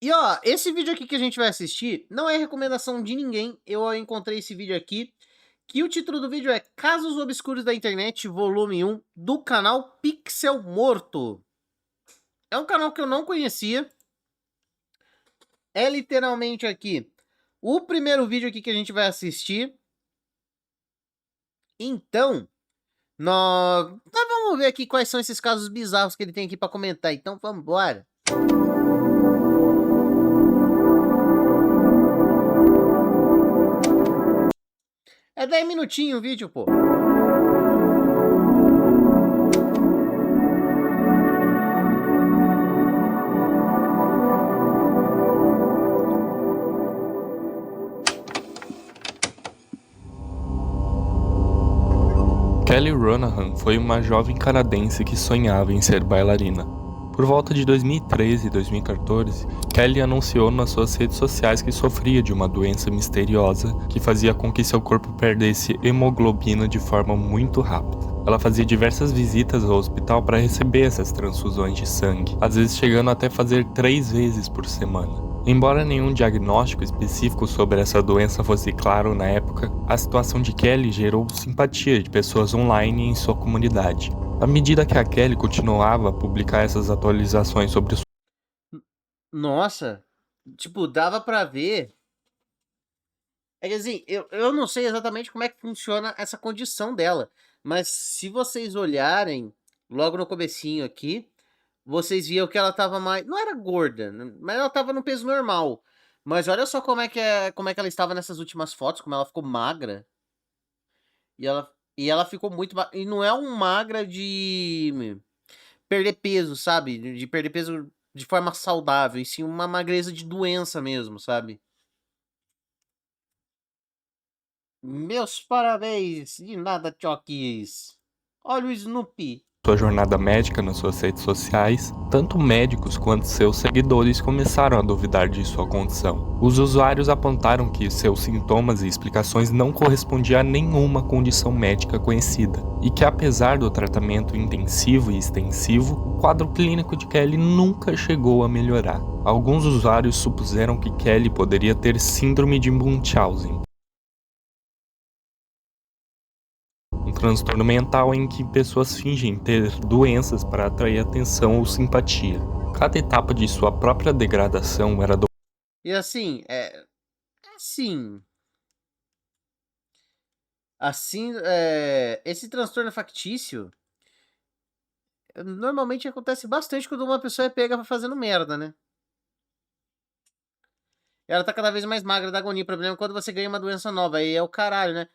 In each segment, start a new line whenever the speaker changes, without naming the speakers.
E ó, esse vídeo aqui que a gente vai assistir não é recomendação de ninguém. Eu encontrei esse vídeo aqui, que o título do vídeo é Casos Obscuros da Internet, volume 1, do canal Pixel Morto. É um canal que eu não conhecia. É literalmente aqui o primeiro vídeo aqui que a gente vai assistir. Então, nós vamos ver aqui quais são esses casos bizarros que ele tem aqui pra comentar. Então, vamos embora. É 10 minutinhos o vídeo, pô.
Kelly Ronahan foi uma jovem canadense que sonhava em ser bailarina. Por volta de 2013 e 2014, Kelly anunciou nas suas redes sociais que sofria de uma doença misteriosa que fazia com que seu corpo perdesse hemoglobina de forma muito rápida. Ela fazia diversas visitas ao hospital para receber essas transfusões de sangue, às vezes chegando até fazer 3 vezes por semana. Embora nenhum diagnóstico específico sobre essa doença fosse claro na época, a situação de Kelly gerou simpatia de pessoas online em sua comunidade. À medida que a Kelly continuava a publicar essas atualizações sobre
Nossa, tipo, dava pra ver. É que assim, eu não sei exatamente como é que funciona essa condição dela, mas se vocês olharem logo no comecinho aqui, vocês viam que ela tava mais, não era gorda, mas ela tava no peso normal. Mas olha só como é que ela estava nessas últimas fotos, como ela ficou magra. E ela ficou muito e não é um magra de perder peso, sabe? De perder peso de forma saudável, e sim uma magreza de doença mesmo, sabe? Meus parabéns, de nada, Chokis. Olha o Snoopy.
sua jornada médica nas suas redes sociais, tanto médicos quanto seus seguidores começaram a duvidar de sua condição. Os usuários apontaram que seus sintomas e explicações não correspondiam a nenhuma condição médica conhecida, e que apesar do tratamento intensivo e extensivo, o quadro clínico de Kelly nunca chegou a melhorar. Alguns usuários supuseram que Kelly poderia ter síndrome de Munchausen, um transtorno mental em que pessoas fingem ter doenças para atrair atenção ou simpatia. Cada etapa de sua própria degradação era
E assim, esse transtorno factício normalmente acontece bastante quando uma pessoa é pega fazendo merda, né? Ela tá cada vez mais magra da agonia. O problema é quando você ganha uma doença nova, aí é o caralho, né?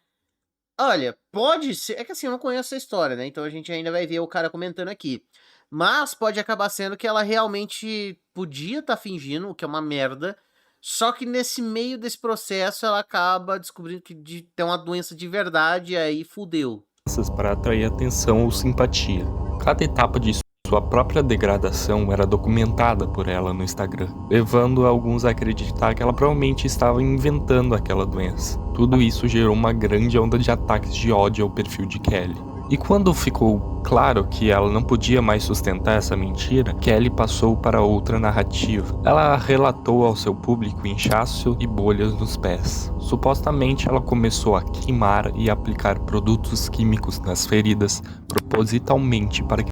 Olha, pode ser. É que assim, eu não conheço a história, né? Então a gente ainda vai ver o cara comentando aqui. Mas pode acabar sendo que ela realmente podia estar fingindo, o que é uma merda. Só que nesse meio desse processo ela acaba descobrindo que tem uma doença de verdade e aí fudeu.
doenças para atrair atenção ou simpatia. Cada etapa de sua própria degradação era documentada por ela no Instagram, levando alguns a acreditar que ela provavelmente estava inventando aquela doença. Tudo isso gerou uma grande onda de ataques de ódio ao perfil de Kelly. E quando ficou claro que ela não podia mais sustentar essa mentira, Kelly passou para outra narrativa. Ela relatou ao seu público inchaço e bolhas nos pés. Supostamente ela começou a queimar e aplicar produtos químicos nas feridas propositalmente para que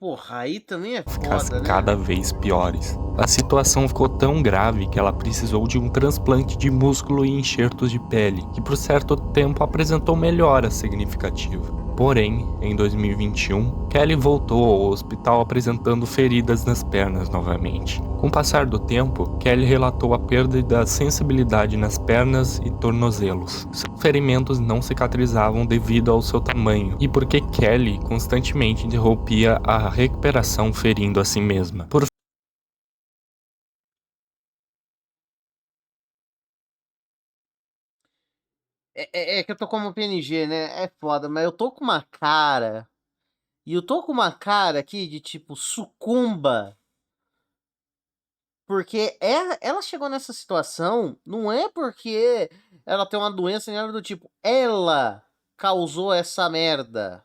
Porra, aí também é
ficassem
foda, né?
cada vez piores. A situação ficou tão grave que ela precisou de um transplante de músculo e enxertos de pele, que por certo tempo apresentou melhora significativa. Porém, em 2021, Kelly voltou ao hospital apresentando feridas nas pernas novamente. Com o passar do tempo, Kelly relatou a perda da sensibilidade nas pernas e tornozelos. Seus ferimentos não cicatrizavam devido ao seu tamanho e porque Kelly constantemente interrompia a recuperação ferindo a si mesma. Por
É que eu tô como PNG, né? É foda, mas eu tô com uma cara. E eu tô com uma cara aqui de tipo sucumba. Porque ela chegou nessa situação, não é porque ela tem uma doença nem nada do tipo. Ela causou essa merda.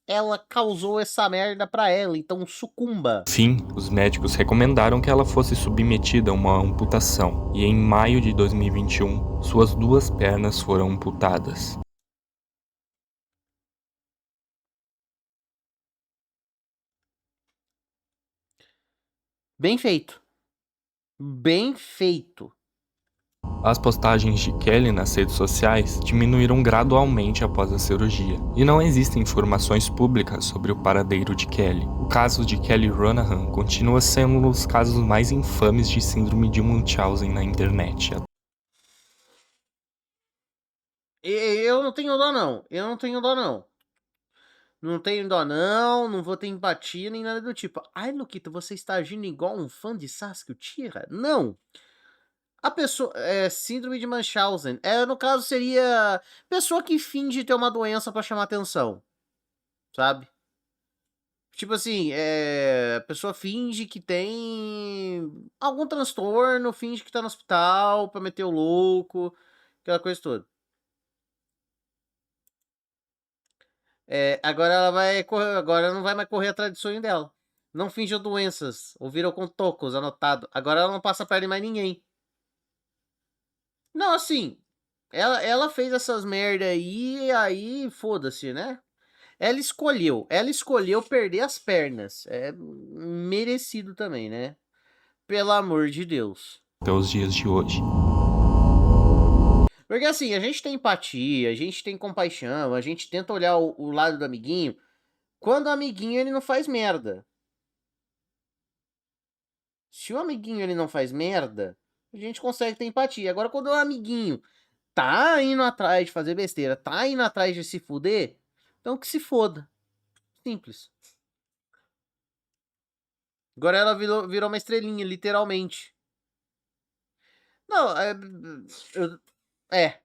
ela causou essa merda pra ela, então sucumba.
Fim, os médicos recomendaram que ela fosse submetida a uma amputação, e em maio de 2021, suas 2 pernas foram amputadas.
Bem feito. Bem feito.
As postagens de Kelly nas redes sociais diminuíram gradualmente após a cirurgia, e não existem informações públicas sobre o paradeiro de Kelly. O caso de Kelly Runaghan continua sendo um dos casos mais infames de síndrome de Munchausen na internet.
Eu não tenho dó, não. Eu não tenho dó, não. Não tenho dó, não. Não vou ter empatia nem nada do tipo. Ai, Luquito, você está agindo igual um fã de Sasuke Uchiha? Não. A pessoa. Síndrome de Munchausen. No caso, seria. Pessoa que finge ter uma doença pra chamar atenção. Sabe? Tipo assim, a pessoa finge que tem algum transtorno, finge que tá no hospital pra meter o louco, aquela coisa toda. Agora ela vai correr, agora não vai mais correr atrás do sonho dela. Não fingiu doenças, ouviram com tocos, anotado. Agora ela não passa a perna em mais ninguém. Não, assim, ela fez essas merda aí, aí foda-se, né? Ela escolheu perder as pernas. É merecido também, né? Pelo amor de Deus.
Até os dias de hoje.
Porque assim, a gente tem empatia, a gente tem compaixão, a gente tenta olhar o lado do amiguinho. Quando o amiguinho ele não faz merda. Se o amiguinho ele não faz merda, a gente consegue ter empatia. Agora, quando o amiguinho tá indo atrás de fazer besteira, tá indo atrás de se fuder, então que se foda. Simples. Agora ela virou uma estrelinha, literalmente. Não, é.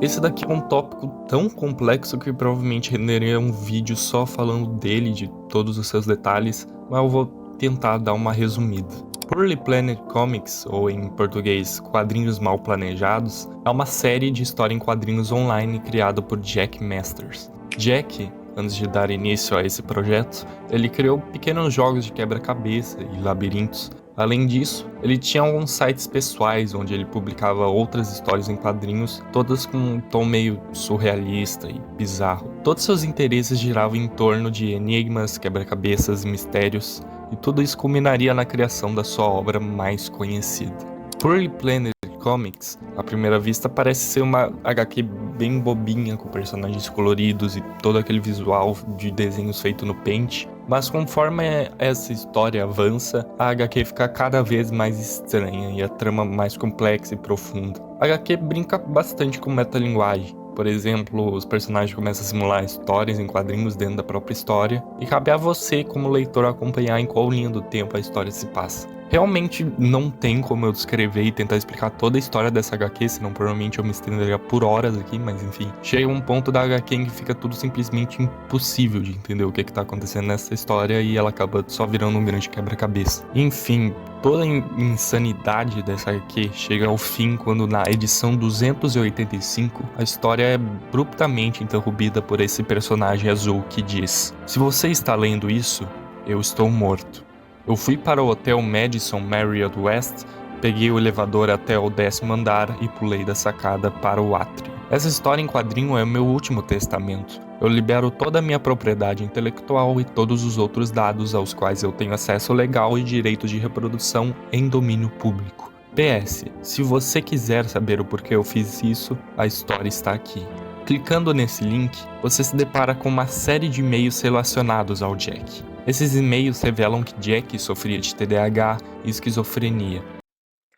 Esse daqui é um tópico tão complexo que provavelmente renderia um vídeo só falando dele, de todos os seus detalhes, mas eu vou tentar dar uma resumida. Poorly Planned Comics, ou em português, Quadrinhos Mal Planejados, é uma série de história em quadrinhos online criada por Jack Masters. Jack, antes de dar início a esse projeto, ele criou pequenos jogos de quebra-cabeça e labirintos. Além disso, ele tinha alguns sites pessoais onde ele publicava outras histórias em quadrinhos, todas com um tom meio surrealista e bizarro. Todos seus interesses giravam em torno de enigmas, quebra-cabeças e mistérios, e tudo isso culminaria na criação da sua obra mais conhecida. Poorly Planned Comics, à primeira vista, parece ser uma HQ bem bobinha, com personagens coloridos e todo aquele visual de desenhos feito no Paint, mas conforme essa história avança, a HQ fica cada vez mais estranha e a trama mais complexa e profunda. A HQ brinca bastante com metalinguagem. Por exemplo, os personagens começam a simular histórias em quadrinhos dentro da própria história, e cabe a você, como leitor, acompanhar em qual linha do tempo a história se passa. Realmente não tem como eu descrever e tentar explicar toda a história dessa HQ, senão provavelmente eu me estenderia por horas aqui, mas enfim. Chega um ponto da HQ em que fica tudo simplesmente impossível de entender o que tá acontecendo nessa história e ela acaba só virando um grande quebra-cabeça. Enfim, toda a insanidade dessa HQ chega ao fim quando na edição 285 a história é abruptamente interrompida por esse personagem azul que diz: "Se você está lendo isso, eu estou morto. Eu fui para o Hotel Madison Marriott West, peguei o elevador até o 10º andar e pulei da sacada para o átrio. Essa história em quadrinho é o meu último testamento. Eu libero toda a minha propriedade intelectual e todos os outros dados aos quais eu tenho acesso legal e direito de reprodução em domínio público. PS, se você quiser saber o porquê eu fiz isso, a história está aqui." Clicando nesse link, você se depara com uma série de e-mails relacionados ao Jack. Esses e-mails revelam que Jack sofria de TDAH e esquizofrenia.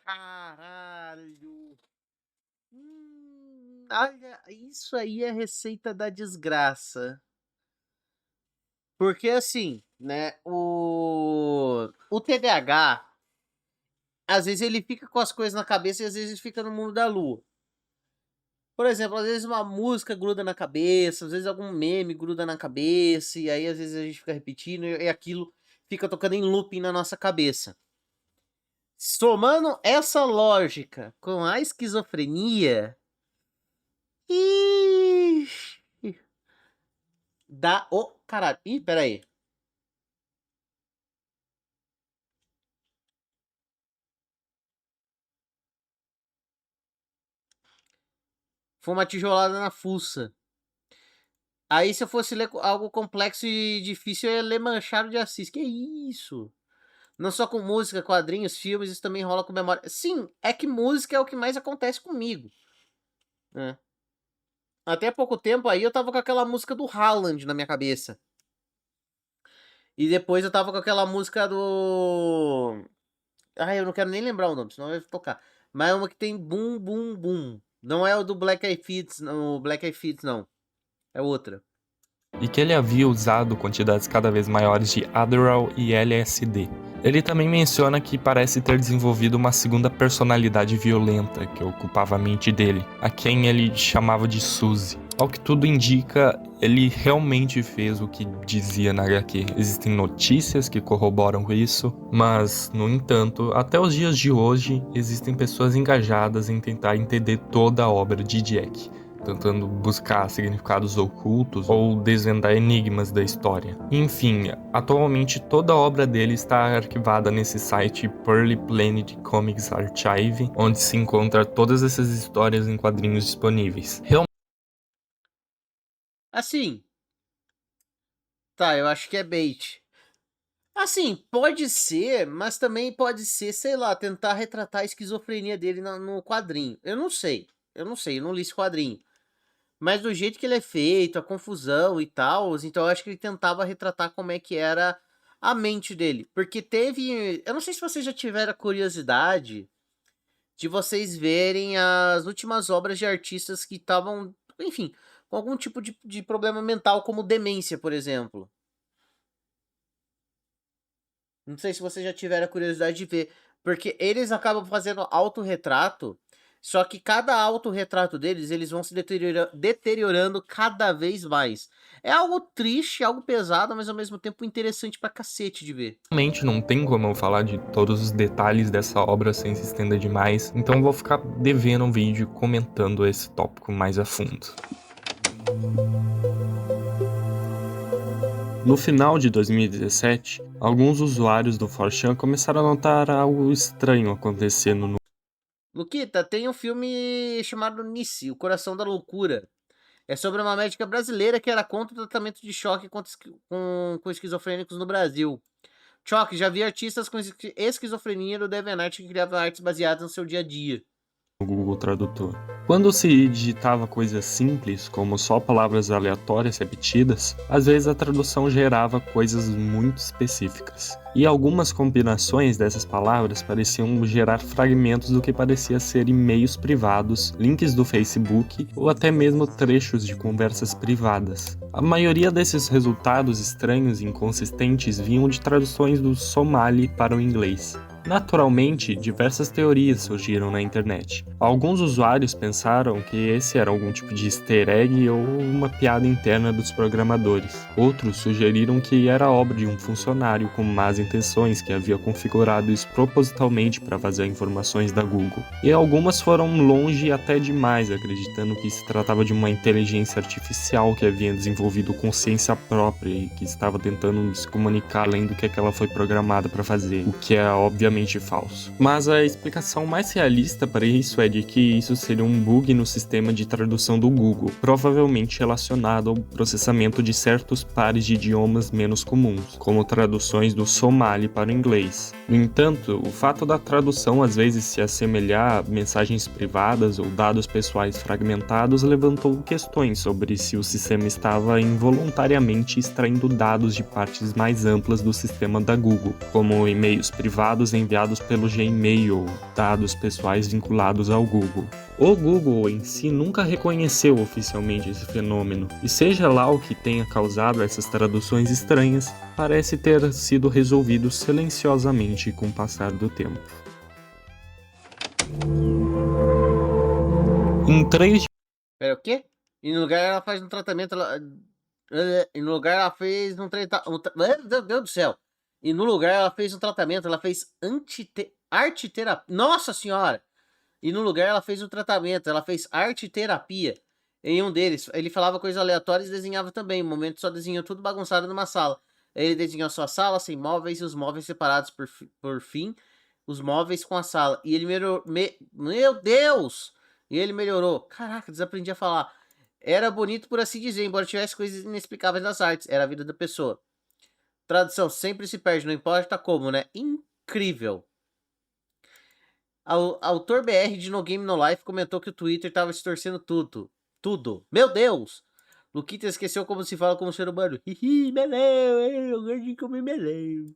Caralho. Olha, isso aí é receita da desgraça. Porque assim, né, o TDAH, às vezes ele fica com as coisas na cabeça e às vezes fica no mundo da lua. Por exemplo, às vezes uma música gruda na cabeça, às vezes algum meme gruda na cabeça, e aí às vezes a gente fica repetindo e aquilo fica tocando em looping na nossa cabeça. Somando essa lógica com a esquizofrenia, ixi, dá o caralho. Ih, peraí. Foi uma tijolada na fuça. Aí, se eu fosse ler algo complexo e difícil, eu ia ler Machado de Assis. Que isso? Não só com música, quadrinhos, filmes, isso também rola com memória. Sim, é que música é o que mais acontece comigo, né? Até pouco tempo aí eu tava com aquela música do Haaland na minha cabeça. E depois eu tava com aquela música do... Ah, eu não quero nem lembrar o nome, senão eu vou tocar. Mas é uma que tem Boom Boom Boom. Não é o do Black Eyed Peas, não, o Black Eyed Peas, não. É outra.
E que ele havia usado quantidades cada vez maiores de Adderall e LSD. Ele também menciona que parece ter desenvolvido uma segunda personalidade violenta que ocupava a mente dele, a quem ele chamava de Suzy. Ao que tudo indica, ele realmente fez o que dizia na HQ. Existem notícias que corroboram isso, mas, no entanto, até os dias de hoje, existem pessoas engajadas em tentar entender toda a obra de Jack, tentando buscar significados ocultos ou desvendar enigmas da história. Enfim, atualmente toda a obra dele está arquivada nesse site Pearly Planet Comics Archive, onde se encontra todas essas histórias em quadrinhos disponíveis.
Assim. Tá, eu acho que é bait. Assim, pode ser, mas também pode ser, sei lá, tentar retratar a esquizofrenia dele no quadrinho. Eu não sei. Eu não li esse quadrinho. Mas do jeito que ele é feito, a confusão e tal, então eu acho que ele tentava retratar como é que era a mente dele. Porque teve. Eu não sei se vocês já tiveram a curiosidade de vocês verem as últimas obras de artistas que estavam, enfim, com algum tipo de problema mental, como demência, por exemplo. Não sei se vocês já tiveram a curiosidade de ver, porque eles acabam fazendo autorretrato, só que cada autorretrato deles, eles vão se deteriorando cada vez mais. É algo triste, algo pesado, mas ao mesmo tempo interessante pra cacete de ver.
Realmente não tem como eu falar de todos os detalhes dessa obra sem se estender demais, então vou ficar devendo um vídeo comentando esse tópico mais a fundo. No final de 2017, alguns usuários do 4chan começaram a notar algo estranho acontecendo no
Luquita, tem um filme chamado Nice, O Coração da Loucura. É sobre uma médica brasileira que era contra o tratamento de choque com esquizofrênicos no Brasil. Choque, já vi artistas com esquizofrenia do DeviantArt que criavam artes baseadas no seu dia a dia.
Google Tradutor. Quando se digitava coisas simples, como só palavras aleatórias repetidas, às vezes a tradução gerava coisas muito específicas. E algumas combinações dessas palavras pareciam gerar fragmentos do que parecia ser e-mails privados, links do Facebook ou até mesmo trechos de conversas privadas. A maioria desses resultados estranhos e inconsistentes vinham de traduções do somali para o inglês. Naturalmente, diversas teorias surgiram na internet. Alguns usuários pensaram que esse era algum tipo de easter egg ou uma piada interna dos programadores. Outros sugeriram que era obra de um funcionário com más intenções que havia configurado isso propositalmente para vazar informações da Google. E algumas foram longe até demais, acreditando que se tratava de uma inteligência artificial que havia desenvolvido consciência própria e que estava tentando se comunicar além do que ela foi programada para fazer, o que é obviamente falso. Mas a explicação mais realista para isso é de que isso seria um bug no sistema de tradução do Google, provavelmente relacionado ao processamento de certos pares de idiomas menos comuns, como traduções do somali para o inglês. No entanto, o fato da tradução às vezes se assemelhar a mensagens privadas ou dados pessoais fragmentados levantou questões sobre se o sistema estava involuntariamente extraindo dados de partes mais amplas do sistema da Google, como e-mails privados enviados pelo Gmail, dados pessoais vinculados ao Google. O Google em si nunca reconheceu oficialmente esse fenômeno, e seja lá o que tenha causado essas traduções estranhas, parece ter sido resolvido silenciosamente com o passar do tempo. Em 3 de
Pera, o quê? E no lugar ela faz um tratamento. E no lugar ela fez um tratamento. Meu Deus do céu! E no lugar ela fez um tratamento, ela fez arte terapia. Nossa senhora! E no lugar ela fez o tratamento, ela fez arte terapia. Em um deles, ele falava coisas aleatórias e desenhava também. No momento só desenhou tudo bagunçado numa sala. Ele desenhou sua sala sem móveis e os móveis separados por fim, os móveis com a sala. E ele melhorou. Meu Deus! E ele melhorou. Caraca, desaprendi a falar. Era bonito por assim dizer, embora tivesse coisas inexplicáveis nas artes. Era a vida da pessoa. Tradução sempre se perde, não importa como, né? Incrível. Autor BR de No Game No Life comentou que o Twitter tava distorcendo tudo. Tudo. Meu Deus! Luquita esqueceu como se fala como ser humano. Hihi, melão, eu gosto de comer melão.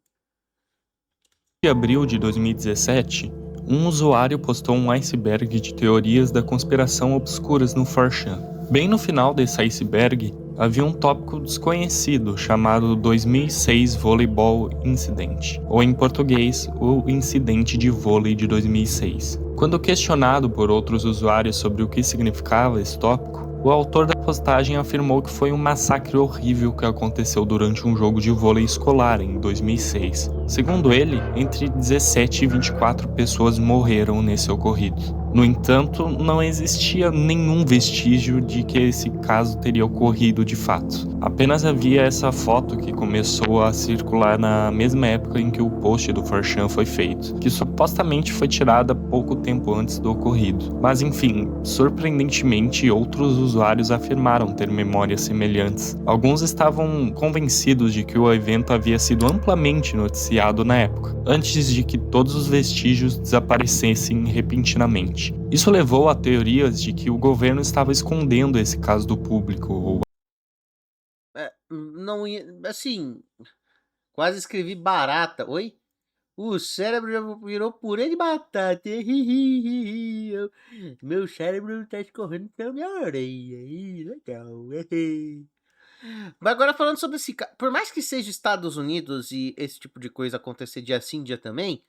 Em abril de 2017, um usuário postou um iceberg de teorias da conspiração obscuras no 4chan. Bem no final desse iceberg, havia um tópico desconhecido chamado 2006 Volleyball Incident, ou em português, o Incidente de Vôlei de 2006. Quando questionado por outros usuários sobre o que significava esse tópico, o autor da postagem afirmou que foi um massacre horrível que aconteceu durante um jogo de vôlei escolar em 2006. Segundo ele, entre 17 e 24 pessoas morreram nesse ocorrido. No entanto, não existia nenhum vestígio de que esse caso teria ocorrido de fato. Apenas havia essa foto que começou a circular na mesma época em que o post do 4chan foi feito, que supostamente foi tirada pouco tempo antes do ocorrido. Mas enfim, surpreendentemente, outros usuários afirmaram ter memórias semelhantes. Alguns estavam convencidos de que o evento havia sido amplamente noticiado na época, antes de que todos os vestígios desaparecessem repentinamente. Isso levou a teorias de que o governo estava escondendo esse caso do público. Ou
não ia. Assim. Quase escrevi barata. Oi? O cérebro já virou purê de batata. Meu cérebro tá escorrendo pela minha orelha. Legal. Mas agora falando sobre esse caso. Por mais que seja Estados Unidos e esse tipo de coisa acontecer dia sim, dia também.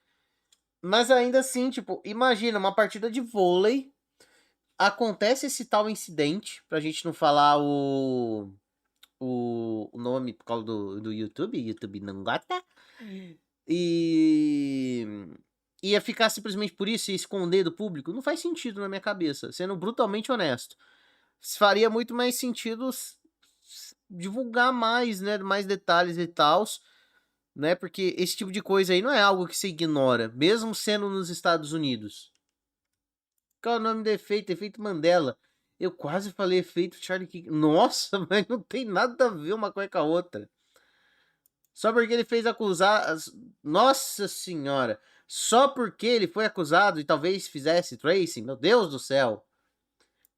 Mas ainda assim, tipo, imagina uma partida de vôlei. Acontece esse tal incidente. Pra gente não falar o nome por causa do YouTube. YouTube não gosta. E ia ficar simplesmente por isso e esconder do público. Não faz sentido na minha cabeça. Sendo brutalmente honesto. Faria muito mais sentido divulgar mais, né? Mais detalhes e tals. Né? Porque esse tipo de coisa aí não é algo que se ignora, mesmo sendo nos Estados Unidos. Qual é o nome do efeito? Efeito Mandela. Eu quase falei efeito Charlie King. Nossa, mas não tem nada a ver uma coisa com a outra. Só porque ele fez acusar... Nossa senhora. Só porque ele foi acusado e talvez fizesse tracing. Meu Deus do céu.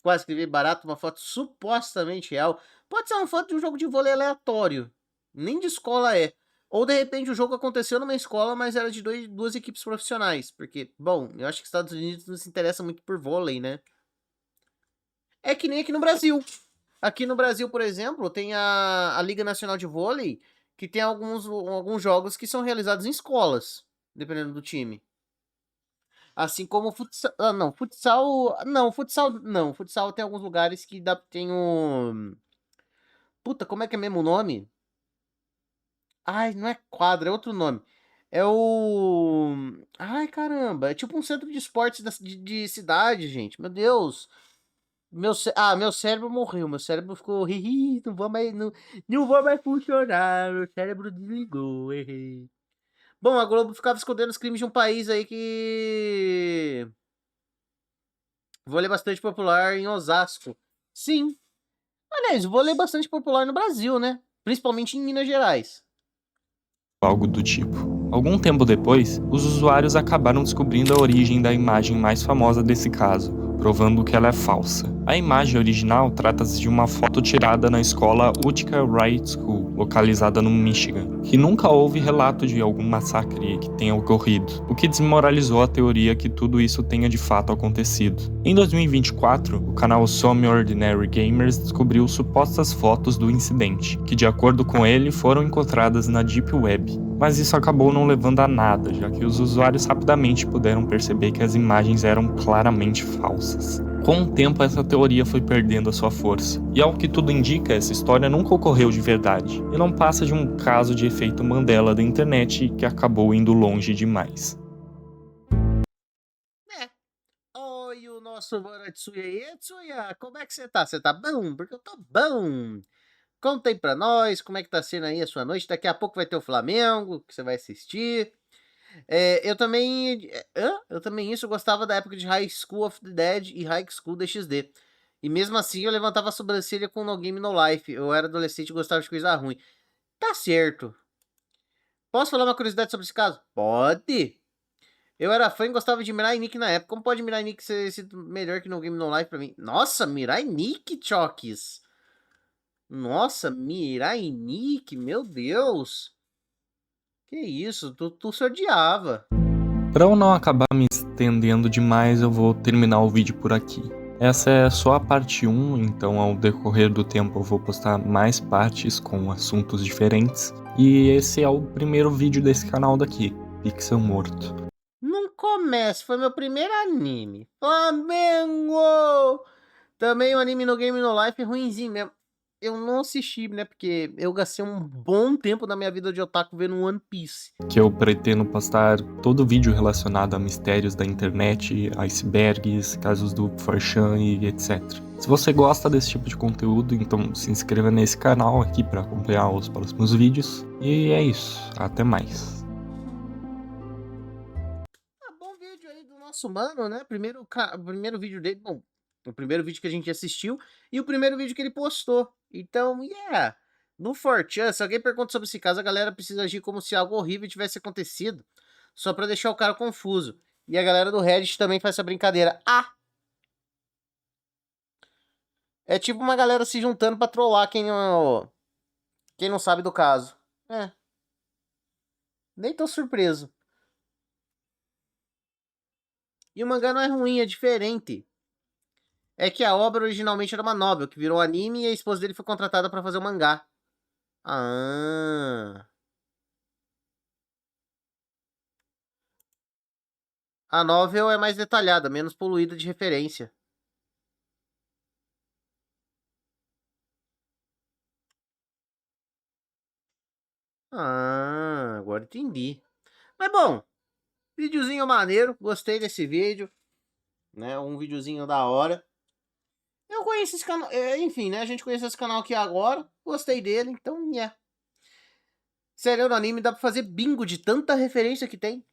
Quase escrevi barato uma foto supostamente real. Pode ser uma foto de um jogo de vôlei aleatório. Nem de escola é. Ou de repente o jogo aconteceu numa escola, mas era de duas equipes profissionais. Porque, bom, eu acho que os Estados Unidos não se interessa muito por vôlei, né? É que nem aqui no Brasil. Aqui no Brasil, por exemplo, tem a Liga Nacional de Vôlei, que tem alguns jogos que são realizados em escolas, dependendo do time. Assim como futsal. Não, futsal. Não, futsal. Não, futsal tem alguns lugares que tem o. Puta, como é que é mesmo o nome? Ai, não é quadra, é outro nome. É o. Ai, caramba. É tipo um centro de esportes de cidade, gente. Meu Deus. Meu cérebro morreu. Meu cérebro ficou. Não vou mais, não vou mais funcionar. Meu cérebro desligou. Errei. Bom, a Globo ficava escondendo os crimes de um país aí que. Vôlei bastante popular em Osasco. Sim. Aliás, vôlei bastante popular no Brasil, né? Principalmente em Minas Gerais.
algo do tipo. Algum tempo depois, os usuários acabaram descobrindo a origem da imagem mais famosa desse caso, provando que ela é falsa. A imagem original trata-se de uma foto tirada na escola Utica Wright School, localizada no Michigan, que nunca houve relato de algum massacre que tenha ocorrido, o que desmoralizou a teoria que tudo isso tenha de fato acontecido. Em 2024, o canal Some Ordinary Gamers descobriu supostas fotos do incidente, que de acordo com ele foram encontradas na Deep Web, mas isso acabou não levando a nada, já que os usuários rapidamente puderam perceber que as imagens eram claramente falsas. Com o tempo, essa teoria foi perdendo a sua força, e ao que tudo indica, essa história nunca ocorreu de verdade, e não passa de um caso de efeito Mandela da internet que acabou indo longe demais.
nosso mano Tsuya Tsuya, como é que você tá? Você tá bom? Porque eu tô bom. Conta aí pra nós como é que tá sendo aí a sua noite. Daqui a pouco vai ter o Flamengo, que você vai assistir. Eu também. Eu também isso, eu gostava da época de High School of the Dead e High School DxD. E mesmo assim eu levantava a sobrancelha com No Game No Life. Eu era adolescente e gostava de coisa ruim. Tá certo. Posso falar uma curiosidade sobre esse caso? Pode. Eu era fã e gostava de Mirai Nikki na época. Como pode Mirai Nikki ser melhor que No Game No Life pra mim? Nossa, Mirai Nikki, Chokes. Nossa, Mirai Nikki, meu Deus. Que isso, tu se odiava.
Para eu não acabar me estendendo demais, eu vou terminar o vídeo por aqui. Essa é só a parte 1, então ao decorrer do tempo eu vou postar mais partes com assuntos diferentes. E esse é o primeiro vídeo desse canal daqui, Pixel Morto.
Não comece, foi meu primeiro anime. Flamengo! Também o anime No Game No Life é ruinzinho mesmo. Eu não assisti, né? Porque eu gastei um bom tempo da minha vida de otaku vendo One Piece.
Que eu pretendo postar todo vídeo relacionado a mistérios da internet, icebergs, casos do 4chan e etc. Se você gosta desse tipo de conteúdo, então se inscreva nesse canal aqui para acompanhar os próximos vídeos. E é isso, até mais.
Bom vídeo aí do nosso mano, né? Primeiro vídeo dele, bom, o primeiro vídeo que a gente assistiu e o primeiro vídeo que ele postou. Então, yeah. No 4chan, se alguém pergunta sobre esse caso, a galera precisa agir como se algo horrível tivesse acontecido, só pra deixar o cara confuso. E a galera do Reddit também faz essa brincadeira. É tipo uma galera se juntando pra trollar quem não sabe do caso. Nem tô surpreso. E o mangá não é ruim, é diferente. É que a obra originalmente era uma novel, que virou anime e a esposa dele foi contratada pra fazer o mangá. Ah. A novel é mais detalhada, menos poluída de referência. Ah, agora entendi. Mas bom, videozinho maneiro, gostei desse vídeo, né? Um videozinho da hora. Eu conheço esse canal, enfim, né? A gente conhece esse canal aqui agora, gostei dele, então, yeah. Sério, no anime dá pra fazer bingo de tanta referência que tem.